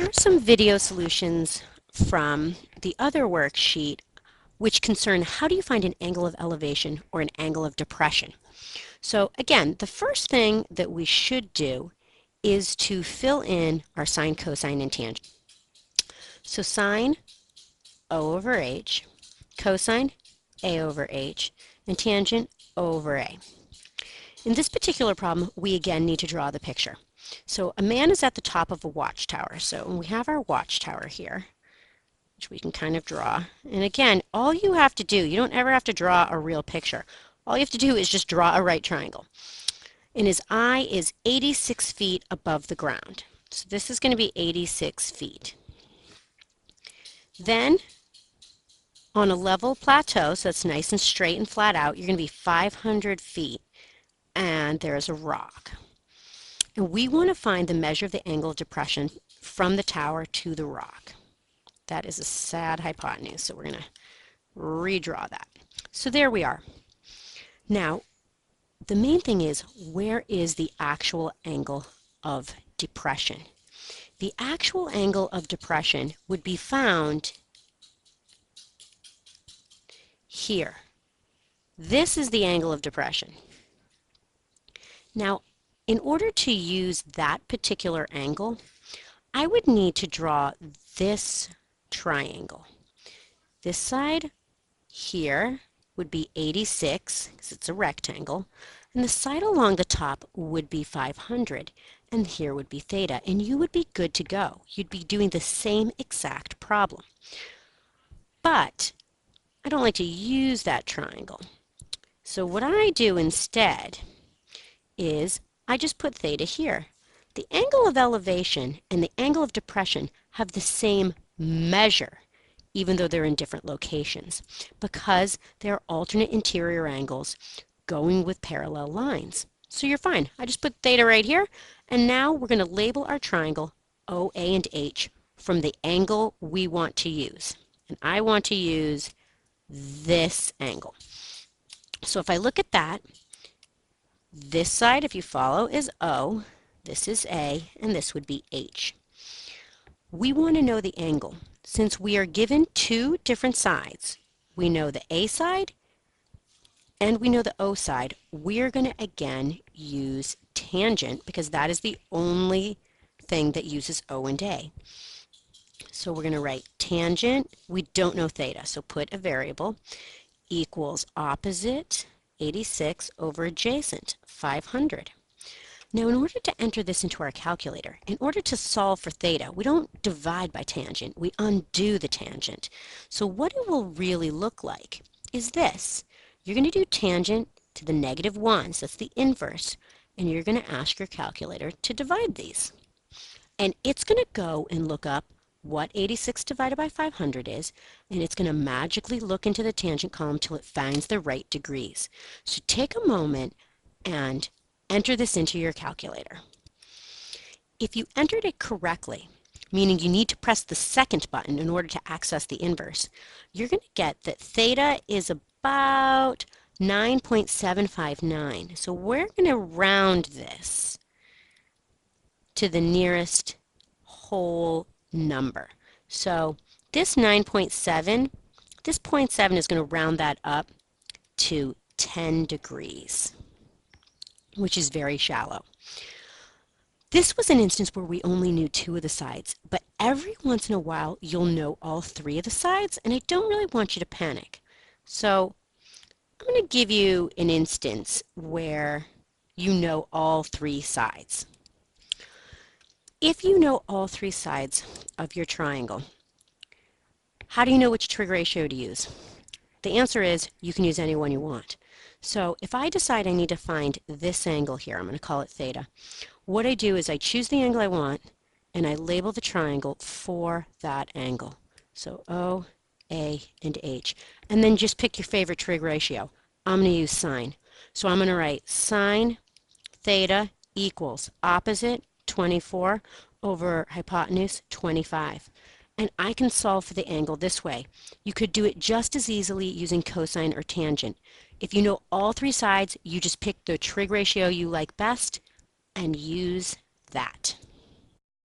Here are some video solutions from the other worksheet which concern how do you find an angle of elevation or an angle of depression. So again, the first thing that we should do is to fill in our sine, cosine, and tangent. So sine O over H, cosine A over H, and tangent O over A. In this particular problem, we again need to draw the picture. So a man is at the top of a watchtower. So we have our watchtower here, which we can kind of draw. And again, all you have to do, you don't ever have to draw a real picture. All you have to do is just draw a right triangle. And his eye is 86 feet above the ground. So this is going to be 86 feet. Then on a level plateau, so it's nice and straight and flat out, you're going to be 500 feet. And there's a rock. And we want to find the measure of the angle of depression from the tower to the rock. That is a sad hypotenuse, so we're going to redraw that. So there we are. Now, the main thing is, where is the actual angle of depression? The actual angle of depression would be found here. This is the angle of depression. Now, in order to use that particular angle, I would need to draw this triangle. This side here would be 86, because it's a rectangle, and the side along the top would be 500, and here would be theta, and you would be good to go. You'd be doing the same exact problem. But I don't like to use that triangle. So what I do instead is I just put theta here. The angle of elevation and the angle of depression have the same measure, even though they're in different locations, because they're alternate interior angles going with parallel lines. So you're fine. I just put theta right here, and now we're going to label our triangle OA and H from the angle we want to use. And I want to use this angle. So if I look at that, this side, if you follow, is O, this is A, and this would be H. We want to know the angle. Since we are given two different sides, we know the A side and we know the O side, we're going to again use tangent because that is the only thing that uses O and A. So we're going to write tangent, we don't know theta, so put a variable, equals opposite 86 over adjacent 500. Now in order to enter this into our calculator, in order to solve for theta, we don't divide by tangent, we undo the tangent. So what it will really look like is this. You're going to do tangent to the -1, so that's the inverse, and you're going to ask your calculator to divide these. And it's going to go and look up what 86 divided by 500 is, and it's going to magically look into the tangent column till it finds the right degrees. So take a moment and enter this into your calculator. If you entered it correctly, meaning you need to press the second button in order to access the inverse, you're going to get that theta is about 9.759. So we're going to round this to the nearest whole number. So this 9.7, this 0.7 is going to round that up to 10 degrees, which is very shallow. This was an instance where we only knew two of the sides, but every once in a while you'll know all three of the sides, and I don't really want you to panic. So I'm going to give you an instance where you know all three sides. If you know all three sides of your triangle, how do you know which trig ratio to use? The answer is you can use any one you want. So if I decide I need to find this angle here, I'm going to call it theta. What I do is I choose the angle I want and I label the triangle for that angle. So O, A, and H. And then just pick your favorite trig ratio. I'm going to use sine. So I'm going to write sine theta equals opposite 24 over hypotenuse 25. And I can solve for the angle this way. You could do it just as easily using cosine or tangent. If you know all three sides, you just pick the trig ratio you like best and use that.